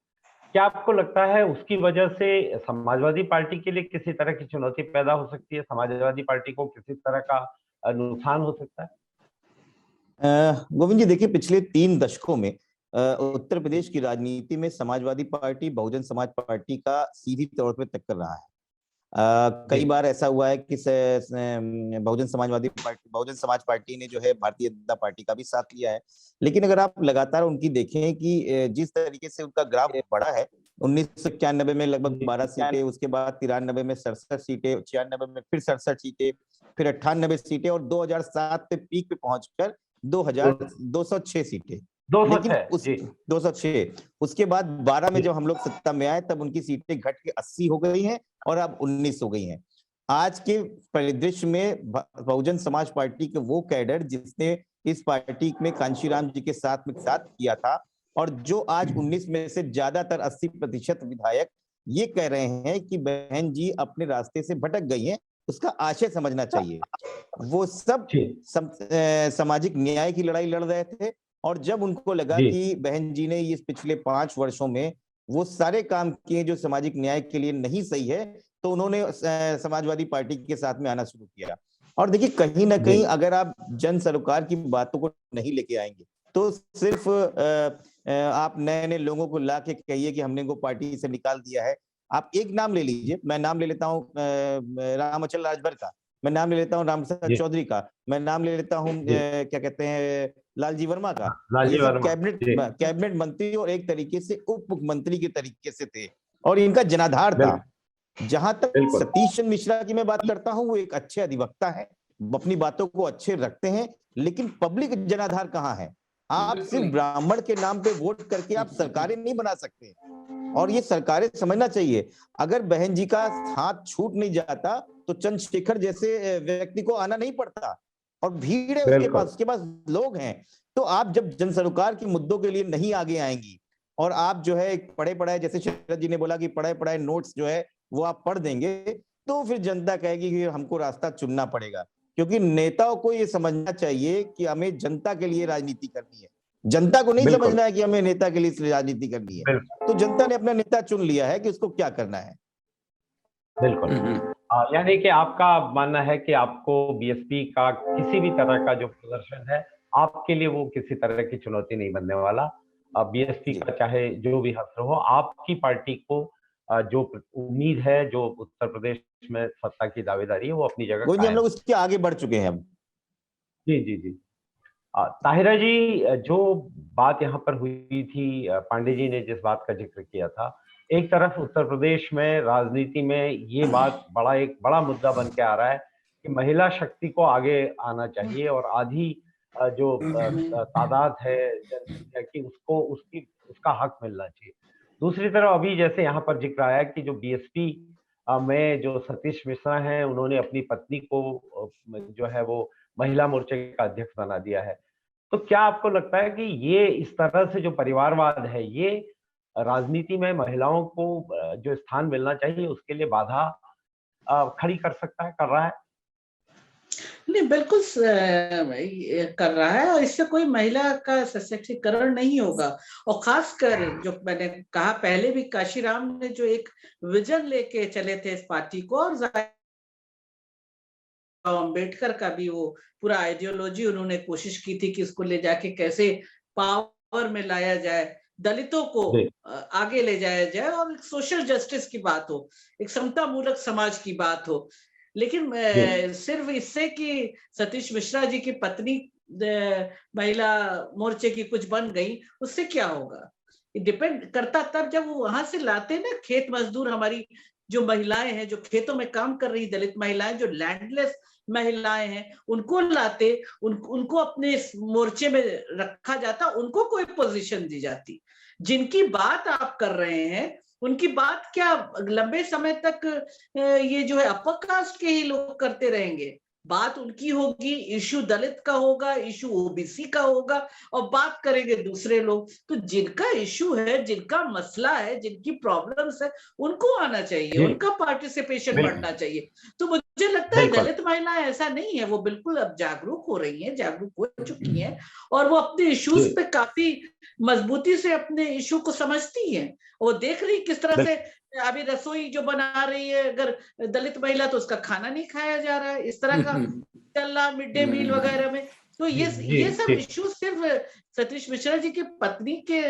A: क्या आपको लगता है उसकी वजह से समाजवादी पार्टी के लिए किसी तरह की चुनौती पैदा हो सकती है? समाजवादी पार्टी को किसी तरह का नुकसान हो सकता है?
B: गोविंद जी, देखिए, पिछले 3 दशकों में उत्तर प्रदेश की राजनीति में समाजवादी पार्टी बहुजन समाज पार्टी का सीधी तौर पर टक्कर रहा है। कई बार ऐसा हुआ है कि बहुजन समाज पार्टी ने जो है भारतीय जनता पार्टी का भी साथ लिया है। लेकिन अगर आप लगातार उनकी देखें कि जिस तरीके से उनका ग्राफ बढ़ा है, 1991 में लगभग 12 सीटें, उसके बाद 93 में 67 सीटें, 96 में फिर 67 सीटें, फिर 98 सीटें, और 2007 पे पीक पे पहुंचकर 206 सीटें। लेकिन 206 उसके बाद 12 में जब हम लोग सत्ता में आए, तब उनकी सीटें घट के 80 हो गई हैं और अब 19 हो गई हैं। आज के परिदृश्य में बहुजन समाज पार्टी के वो कैडर जिसने इस पार्टी में कांशीराम जी के साथ किया था, और जो आज 19 में से ज्यादातर 80% विधायक ये कह रहे हैं कि बहन जी अपने रास्ते से भटक गई हैं, उसका आशय समझना चाहिए। वो सब सामाजिक न्याय की लड़ाई लड़ रहे थे, और जब उनको लगा कि बहन जी ने इस पिछले 5 वर्षों में वो सारे काम किए जो सामाजिक न्याय के लिए नहीं सही है, तो उन्होंने समाजवादी पार्टी के साथ में आना शुरू किया। और देखिए, कहीं ना कहीं अगर आप जन सरोकार की बातों को नहीं लेके आएंगे, तो सिर्फ आप नए नए लोगों को ला के कहिए कि हमने इनको पार्टी से निकाल दिया है। आप एक नाम ले लीजिए, मैं नाम ले लेता हूँ रामअचल राजभर का, मैं नाम ले लेता हूँ रामप्रसाद चौधरी का, मैं नाम ले लेता हूँ क्या कहते हैं लालजी वर्मा का। ये सब कैबिनेट मंत्री और एक तरीके से उप मुख्यमंत्री के तरीके से थे, और इनका जनाधार था। जहां तक सतीश चंद्र मिश्रा की मैं बात करता हूं, वो एक अच्छे अधिवक्ता है, अपनी बातों को अच्छे रखते हैं, लेकिन पब्लिक जनाधार कहाँ है? आप सिर्फ ब्राह्मण के नाम पे वोट करके आप सरकारें नहीं बना सकते, और ये सरकारें समझना चाहिए। अगर बहन जी का हाथ छूट नहीं जाता तो चंद्रशेखर जैसे व्यक्ति को आना नहीं पड़ता, और भीड़ है उसके पास लोग हैं। तो आप जब जन सरोकार के मुद्दों के लिए नहीं आगे आएंगी, और आप जो है पढ़े पढ़ाए, जैसे शरद जी ने बोला कि पढ़े पढ़ाए नोट्स जो है वो आप पढ़ देंगे, तो फिर जनता कहेगी कि हमको रास्ता चुनना पड़ेगा। क्योंकि नेताओं को ये समझना चाहिए कि हमें जनता के लिए राजनीति करनी है, जनता को नहीं
A: बिल्कुल।
B: समझना है कि हमें नेता के लिए राजनीति करनी है,
A: बिल्कुल।
B: तो जनता ने अपना नेता चुन लिया है कि उसको क्या करना है।
A: बिल्कुल। यानी कि आपका मानना है कि आपको बीएसपी का किसी भी तरह का जो प्रदर्शन है, आपके लिए वो किसी तरह की चुनौती नहीं बनने वाला। बीएसपी
B: जी।
A: का चाहे जो भी हश्र हो, आपकी पार्टी को जो उम्मीद है, जो उत्तर प्रदेश में सत्ता की दावेदारी है, वो अपनी जगह
B: गोविंद जी, हम
A: कायम
B: लोग
A: है।
B: उसके आगे बढ़ चुके हैं अब।
A: जी, जी, जी। ताहिरा जी, जो बात यहाँ पर हुई थी, पांडे जी ने जिस बात का जिक्र किया था, एक तरफ उत्तर प्रदेश में राजनीति में ये बात एक बड़ा मुद्दा बन के आ रहा है कि महिला शक्ति को आगे आना चाहिए और आधी जो तादाद है जनसंख्या की, उसका हक मिलना चाहिए। दूसरी तरफ अभी जैसे यहाँ पर जिक्र आया कि जो बीएसपी में जो सतीश मिश्रा हैं, उन्होंने अपनी पत्नी को जो है वो महिला मोर्चे का अध्यक्ष बना दिया है। तो क्या आपको लगता है कि ये इस तरह से जो परिवारवाद है, ये राजनीति में महिलाओं को जो स्थान मिलना चाहिए, उसके लिए बाधा खड़ी कर सकता है, कर रहा है?
D: नहीं, बिल्कुल ये कर रहा है, और इससे कोई महिला का सशक्तिकरण नहीं होगा। और खासकर जो मैंने कहा पहले भी, काशीराम ने जो एक विजन लेके चले थे इस पार्टी को, और अम्बेडकर का भी वो पूरा आइडियोलॉजी उन्होंने कोशिश की थी कि उसको ले जाके कैसे पावर में लाया जाए, दलितों को आगे ले जाया जाए, और एक सोशल जस्टिस की बात हो, एक समता मूलक समाज की बात हो। लेकिन सिर्फ इससे कि सतीश मिश्रा जी की पत्नी महिला मोर्चे की कुछ बन गई, उससे क्या होगा? डिपेंड करता तब जब वो वहां से लाते ना, खेत मजदूर, हमारी जो महिलाएं हैं जो खेतों में काम कर रही दलित महिलाएं, जो लैंडलेस महिलाएं हैं, उनको लाते, उनको अपने मोर्चे में रखा जाता, उनको कोई पोजीशन दी जाती। जिनकी बात आप कर रहे हैं, उनकी बात क्या लंबे समय तक ये जो है अपर कास्ट के ही लोग करते रहेंगे? बात उनकी होगी, इशू दलित का होगा, इशू ओबीसी का होगा, और बात करेंगे दूसरे लोग। तो जिनका इशू है, जिनका मसला है, जिनकी प्रॉब्लम्स है, उनको आना चाहिए, उनका पार्टिसिपेशन बढ़ना चाहिए। तो मुझे लगता है दलित महिलाएं ऐसा नहीं है, वो बिल्कुल अब जागरूक हो रही हैं, जागरूक हो चुकी हैं, और वो अपने इश्यूज पे काफी मजबूती से अपने इशू को समझती हैं। वो देख रही किस तरह से अभी रसोई जो बना रही है, अगर दलित महिला, तो उसका खाना नहीं खाया जा रहा है, इस तरह का चल रहा मिड डे मील वगैरह में। तो ये सब इश्यू सिर्फ सतीश मिश्रा जी की पत्नी के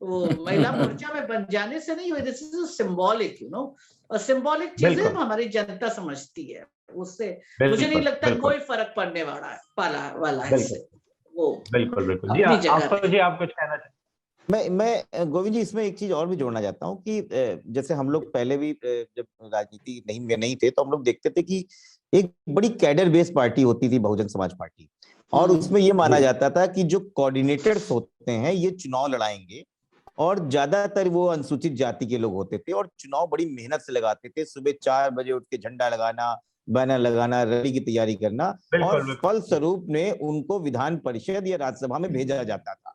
D: वो महिला मोर्चा में बन जाने से नहीं हुए। दिस इज सिंबॉलिक, और सिंबॉलिक चीजें हमारी जनता समझती है, उससे मुझे नहीं लगता कोई फर्क पड़ने वाला है इससे। वो
A: बिल्कुल
D: अपनी जगह
A: जी, आप कुछ कहना चाहते?
B: मैं गोविंद जी इसमें एक चीज और भी जोड़ना चाहता हूँ कि जैसे हम लोग पहले भी जब राजनीति नहीं थे, तो हम लोग देखते थे कि एक बड़ी कैडर बेस्ड पार्टी होती थी बहुजन समाज पार्टी, और उसमें ये माना जाता था कि जो कोऑर्डिनेटर्स होते हैं ये चुनाव लड़ाएंगे, और ज्यादातर वो अनुसूचित जाति के लोग होते थे, और चुनाव बड़ी मेहनत से लगाते थे। सुबह 4 बजे उठ के झंडा लगाना, बैनर लगाना, रैली की तैयारी करना, और फलस्वरूप में उनको विधान परिषद या राज्यसभा में भेजा जाता था।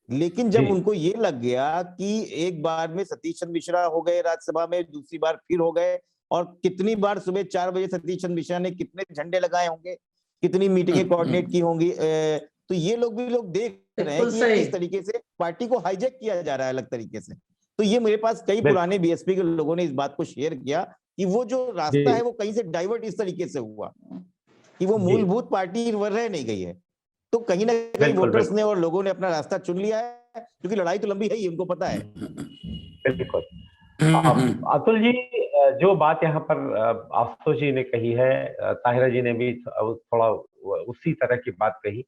B: लेकिन जब उनको ये लग गया कि एक बार में सतीश चंद्र मिश्रा हो गए राज्यसभा में, दूसरी बार फिर हो गए, और कितनी बार सुबह 4 बजे सतीश चंद्र मिश्रा ने कितने झंडे लगाए होंगे, कितनी मीटिंगें कोऑर्डिनेट की होंगी, तो ये लोग देख रहे हैं कि ये किस तरीके से पार्टी को हाईजैक किया जा रहा है अलग तरीके से। तो ये मेरे पास कई पुराने बीएसपी के लोगों ने इस बात को शेयर किया कि वो जो रास्ता है वो कहीं से डाइवर्ट इस तरीके से हुआ कि वो मूलभूत पार्टी रह नहीं गई है। तो कहीं ना कहीं वोटर्स ने और लोगों ने अपना रास्ता चुन लिया है, क्योंकि लड़ाई तो लंबी है ही, उनको पता है।
A: बिल्कुल। अतुल जी, जो बात यहाँ पर आशुतोष जी ने कही है, ताहिरा जी ने भी थोड़ा उसी तरह की बात कही।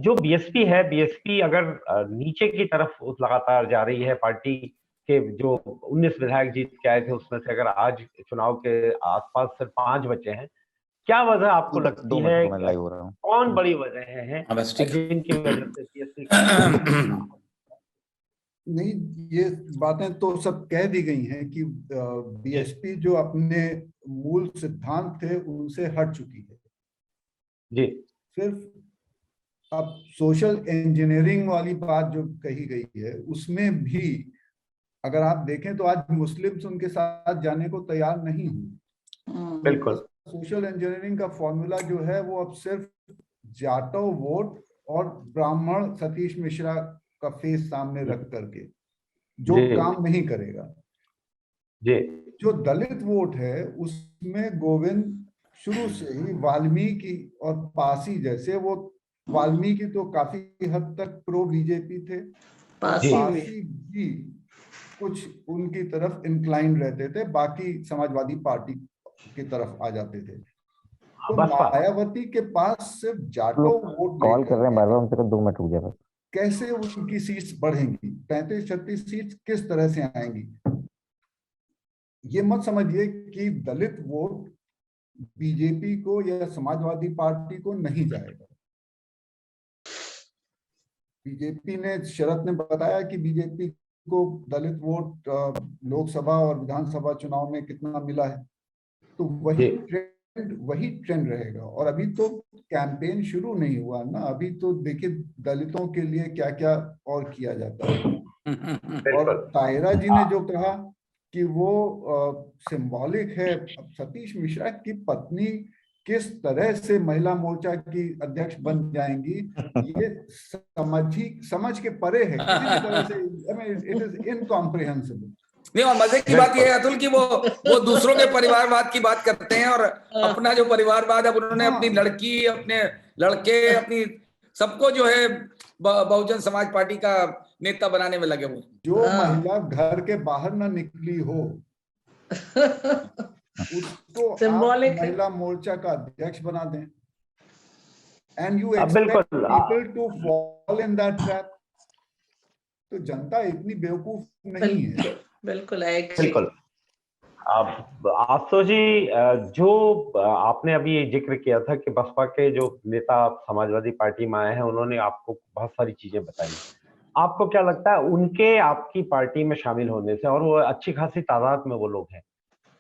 A: जो बीएसपी है, बीएसपी अगर नीचे की तरफ लगातार जा रही है, पार्टी के जो 19 विधायक जीत के आए थे, उसमें से अगर आज चुनाव के आसपास सिर्फ 5 बचे हैं, क्या वजह आपको लगती है? कौन बड़ी वजह है जिनकी वजह से बीएसपी
E: नहीं, ये बातें तो सब कह दी गई हैं कि बीएसपी जो अपने मूल सिद्धांत थे उनसे हट चुकी है
A: जी।
E: सिर्फ अब सोशल इंजीनियरिंग वाली बात जो कही गई है, उसमें भी अगर आप देखें तो आज मुस्लिम्स उनके साथ जाने को तैयार नहीं हुए।
A: बिल्कुल।
E: सोशल इंजीनियरिंग का फॉर्मूला जो है वो अब सिर्फ जाटो वोट और ब्राह्मण सतीश मिश्रा का फेस सामने रख करके जो
A: जी।
E: काम नहीं करेगा।
A: जी।
E: जो दलित वोट है उसमें गोविंद शुरू से ही वाल्मीकि और पासी जैसे, वो वाल्मीकि तो काफी हद तक प्रो बीजेपी थे,
D: पासी भी।
E: पासी भी कुछ उनकी तरफ इंक्लाइन रहते थे, बाकी समाजवादी पार्टी की तरफ आ जाते थे। तो
A: बसपा
E: मायावती के पास सिर्फ जाटो वोट
B: कॉल कर रहे हैं
E: लेकर
B: बार बार, उनसे 2 मिनट रुक जाए।
E: कैसे उनकी सीट्स बढ़ेंगी, 35-36 सीट्स किस तरह से आएंगी। ये मत समझिए कि दलित वोट बीजेपी को या समाजवादी पार्टी को नहीं जाएगा। बीजेपी ने, शरद ने बताया कि बीजेपी को दलित वोट लोकसभा और विधानसभा चुनाव में कितना मिला है, तो वही ट्रेंड रहेगा। और अभी तो कैंपेन शुरू नहीं हुआ ना, अभी तो देखिए दलितों के लिए क्या क्या और किया जाता है। और ताहिरा जी ने जो कहा कि वो सिंबॉलिक है, सतीश मिश्रा की पत्नी किस तरह से महिला मोर्चा की अध्यक्ष बन जाएंगी, ये समझ के परे है किसी भी तरह से। It is incomprehensible.
C: नहीं, और मजे की बात यह है अतुल कि वो दूसरों के परिवारवाद की बात करते हैं, और अपना जो परिवारवाद अब उन्होंने अपनी लड़की, अपने लड़के, अपनी सबको जो है बहुजन समाज पार्टी का नेता बनाने में लगे हुए।
E: जो महिला घर के बाहर ना निकली हो उसको आप महिला मोर्चा का अध्यक्ष बना दें, and you expect people to fall in that trap. तो जनता इतनी बेवकूफ नहीं है।
D: बिल्कुल
A: बिल्कुल। आशुतोष जी, जो आपने अभी ये जिक्र किया था कि बसपा के जो नेता समाजवादी पार्टी में आए हैं, उन्होंने आपको बहुत सारी चीजें बताई। आपको क्या लगता है उनके आपकी पार्टी में शामिल होने से, और वो अच्छी खासी तादाद में वो लोग हैं,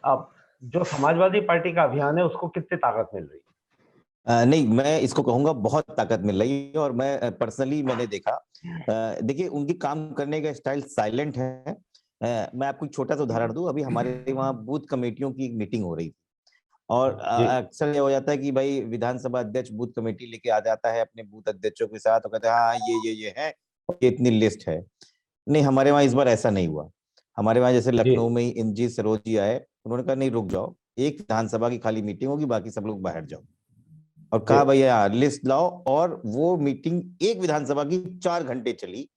A: अब जो समाजवादी पार्टी का अभियान है उसको कितनी ताकत मिल रही है?
B: नहीं, मैं इसको कहूंगा बहुत ताकत मिल रही है। और मैं पर्सनली मैंने देखा, देखिए उनकी काम करने का स्टाइल साइलेंट है। मैं आपको एक छोटा सा उदाहरण दूं। अभी हमारे वहाँ बूथ कमेटियों की एक मीटिंग हो रही थी, और अक्सर ये हो जाता है कि भाई विधानसभा अध्यक्ष बूथ कमेटी लेके आ जाता है अपने बूथ अध्यक्षों के साथ, और कहते हैं हाँ ये है, ये इतनी लिस्ट है। नहीं, हमारे वहाँ इस बार ऐसा नहीं हुआ। हमारे वहाँ जैसे लखनऊ में ही इंजी सरोज जी आए, उन्होंने कहा नहीं रुक जाओ, एक विधानसभा की खाली मीटिंग होगी, बाकी सब लोग बाहर जाओ। और कहा भैया लिस्ट लाओ, और वो मीटिंग एक विधानसभा की 4 घंटे चली।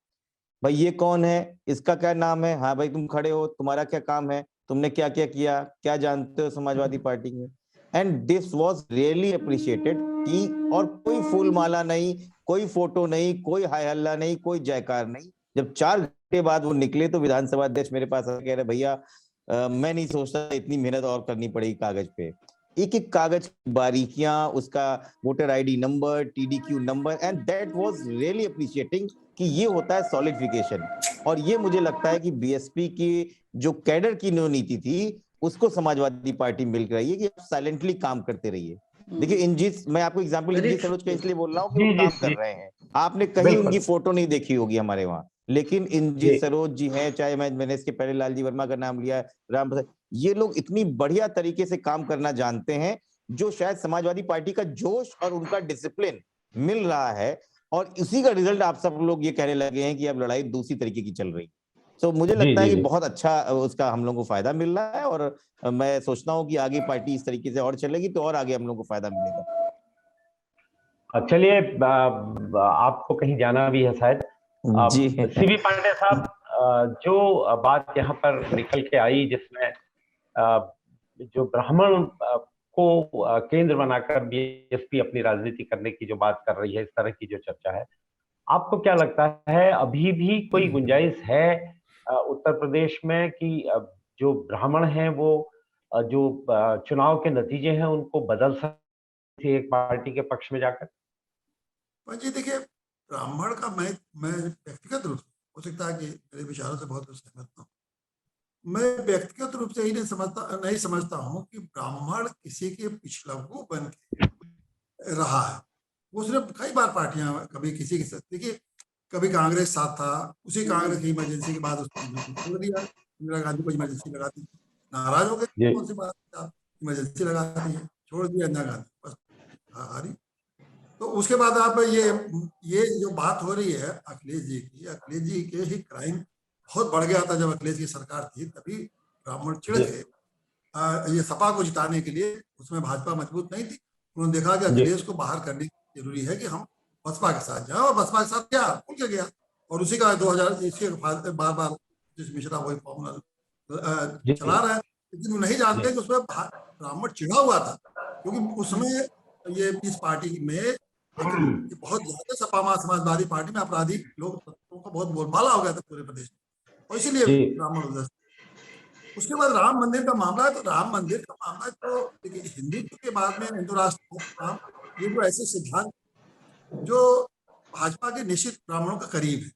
B: भाई ये कौन है, इसका क्या नाम है, हाँ भाई तुम खड़े हो, तुम्हारा क्या काम है, तुमने क्या क्या किया, क्या जानते हो समाजवादी पार्टी में। And this was really appreciated कि, और कोई फूल माला नहीं, कोई फोटो नहीं, कोई हाय हल्ला नहीं, कोई जयकार नहीं। जब 4 घंटे बाद वो निकले तो विधानसभा अध्यक्ष मेरे पास कह रहे भैया मैं नहीं सोचता इतनी मेहनत और करनी पड़ेगी कागज पे। एक एक कागज की बारीकियां, उसका वोटर आईडी नंबर, टीडीक्यू number, and that was really appreciating कि ये होता है सॉलिडिफिकेशन। और ये मुझे लगता है कि बीएसपी की जो कैडर की नीति थी उसको समाजवादी पार्टी मिल रही है कि आप साइलेंटली काम करते रहिए। देखिए इंजीत, मैं आपको एग्जांपल इंजीत सरोज का इसलिए बोल रहा हूँ कि वो काम कर रहे हैं। आपने कहीं उनकी फोटो नहीं देखी होगी हमारे वहां, लेकिन इंजीत सरोज जी हैं, चाहे मैंने इसके पहले लालजी वर्मा का नाम लिया, राम प्रसाद, ये लोग इतनी बढ़िया तरीके से काम करना जानते हैं, जो शायद समाजवादी पार्टी का जोश और उनका डिसिप्लिन मिल रहा है। और इसी का रिजल्ट आप सब लोग ये कहने लगे हैं कि अब लड़ाई दूसरी तरीके की चल रही। तो मुझे लगता है कि बहुत अच्छा उसका हम लोगों को फायदा मिल रहा है, और मैं सोचता हूँ कि आगे पार्टी इस तरीके से और चलेगी तो और आगे हम लोगों को फायदा मिलेगा।
A: चलिए, आपको कहीं जाना भी है शायद
B: जी।
A: सीबी पांडे साहब, जो बात यहाँ पर निकल के आई जिसमें जो ब्राह्मण को केंद्र बनाकर बीएसपी अपनी राजनीति करने की जो बात कर रही है, इस तरह की जो चर्चा है, आपको क्या लगता है अभी भी कोई गुंजाइश है उत्तर प्रदेश में कि जो ब्राह्मण हैं वो जो चुनाव के नतीजे हैं उनको बदल सकते एक पार्टी के पक्ष में जाकर?
F: जी देखिए, ब्राह्मण का मैं व्यक्तिगत रूप से, हो सकता है कि मेरे विचारों से बहुत सहमत हूँ, मैं व्यक्तिगत रूप से ही नहीं समझता हूँ कि ब्राह्मण किसी के पिछलग्गू बन के रहा है। वो सिर्फ कई बार पार्टियां कभी किसी के साथ, देखिए कभी कांग्रेस साथ था, उसी कांग्रेस की इमरजेंसी के बाद उसको छोड़ दिया, इंदिरा गांधी को इमरजेंसी लगा दी, नाराज हो गए, कौन सी बात इमरजेंसी लगाती है, छोड़ दिया इंदिरा गांधी, बस हारी। तो उसके बाद आप ये जो बात हो रही है अखिलेश जी के ही क्राइम बहुत बढ़ गया था जब अखिलेश की सरकार थी, तभी ब्राह्मण चिढ़ गए ये सपा को जिताने के लिए। उसमें भाजपा मजबूत नहीं थी, उन्होंने देखा कि अखिलेश को बाहर करने की जरूरी है कि हम बसपा के साथ जाए, और बसपा के साथ क्या खुल के गया। और उसी का 2000 बार बार मिश्रा वही फॉर्मूला चला रहा है, लेकिन वो नहीं जानते कि उसमें ब्राह्मण चिढ़ा हुआ था, क्योंकि उसमें ये इस पार्टी में बहुत ज्यादा सपा समाजवादी पार्टी में आपराधिक लोग का बहुत बोलबाला हो गया था पूरे प्रदेश में, और इसीलिए ब्राह्मण उधर। उसके बाद राम मंदिर का मामला है, तो राम मंदिर का मामला तो देखिए हिंदुत्व के बाद में हिंदू राष्ट्र ये जो ऐसे सिद्धांत जो भाजपा के निश्चित ब्राह्मणों का करीब है,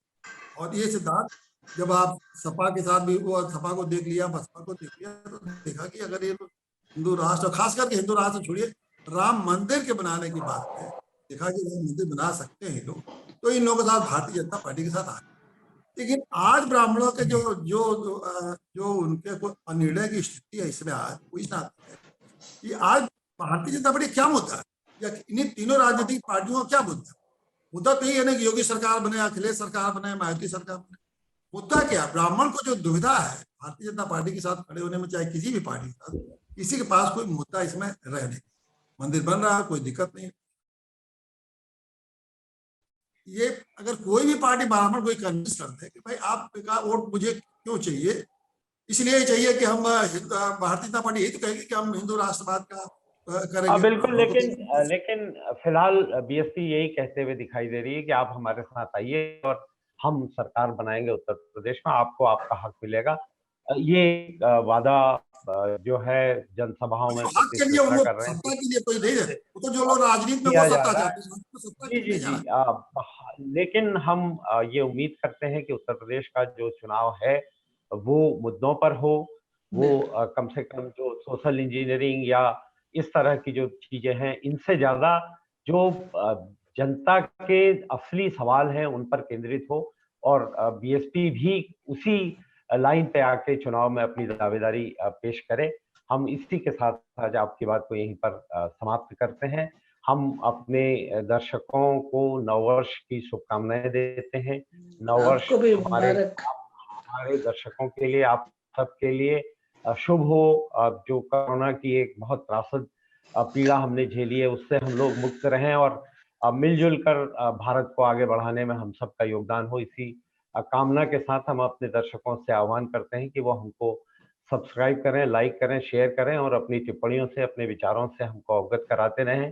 F: और ये सिद्धांत जब आप सपा के साथ भी वो सपा को देख लिया, बसपा को देख लिया, तो देखा कि अगर ये हिंदू राष्ट्र, खास करके हिंदू राष्ट्र छोड़िए, राम मंदिर के बनाने की बात है, देखा कि राम मंदिर बना सकते हैं लोग, तो इन लोगों के साथ भारतीय जनता पार्टी के साथ आ। लेकिन आज ब्राह्मणों के जो उनके कोई निर्णय की स्थिति है इसमें आज कोई ना है कि आज भारतीय जनता पार्टी क्या मुद्दा है, या इन्हीं तीनों राजनीतिक पार्टियों का क्या मुद्दा है। मुद्दा तो ये है ना कि योगी सरकार बने, अखिलेश सरकार बने, मायावती सरकार बने, मुद्दा क्या? ब्राह्मण को जो दुविधा है भारतीय जनता पार्टी के साथ खड़े होने में, चाहे किसी भी पार्टी के साथ, किसी के पास कोई मुद्दा इसमें रहने, मंदिर बन रहा है, कोई दिक्कत नहीं। ये अगर कोई भी पार्टी ब्राह्मण कोई कन्विंस कर दे कि भाई आपका वोट मुझे क्यों चाहिए, इसलिए चाहिए कि हम भारतीय जनता पार्टी यही तो कहेगी कि हम हिंदू राष्ट्रवाद का करेंगे।
A: बिल्कुल, लेकिन फिलहाल बीएसपी यही कहते हुए दिखाई दे रही है कि आप हमारे साथ आइए और हम सरकार बनाएंगे उत्तर प्रदेश में, आपको आपका हक मिलेगा। ये वादा जो है जनसभाओं में
F: हक के लिए वो सत्ता के लिए कोई नहीं है, वो तो जो लोग राजनीति में वो सत्ता चाहते हैं, सत्ता के लिए
A: जी। लेकिन हम ये उम्मीद करते हैं कि उत्तर प्रदेश का जो चुनाव है वो मुद्दों पर हो, वो कम से कम जो सोशल इंजीनियरिंग या इस तरह की जो चीजें हैं, इनसे ज्यादा जो जनता के असली सवाल हैं उन पर केंद्रित हो, और बीएसपी भी उसी लाइन पे आके चुनाव में अपनी दावेदारी पेश करे। हम इसी के साथ आज आपकी बात को यहीं पर समाप्त करते हैं। हम अपने दर्शकों को नववर्ष की शुभकामनाएं देते हैं। नववर्ष हमारे दर्शकों के लिए, आप सबके लिए शुभ हो। जो कोरोना की एक बहुत त्रासद पीड़ा हमने झेली है, उससे हम लोग मुक्त रहें, और मिलजुल कर भारत को आगे बढ़ाने में हम सबका योगदान हो। इसी कामना के साथ हम अपने दर्शकों से आह्वान करते हैं कि वो हमको सब्सक्राइब करें, लाइक करें, शेयर करें, और अपनी टिप्पणियों से, अपने विचारों से हमको अवगत कराते रहें।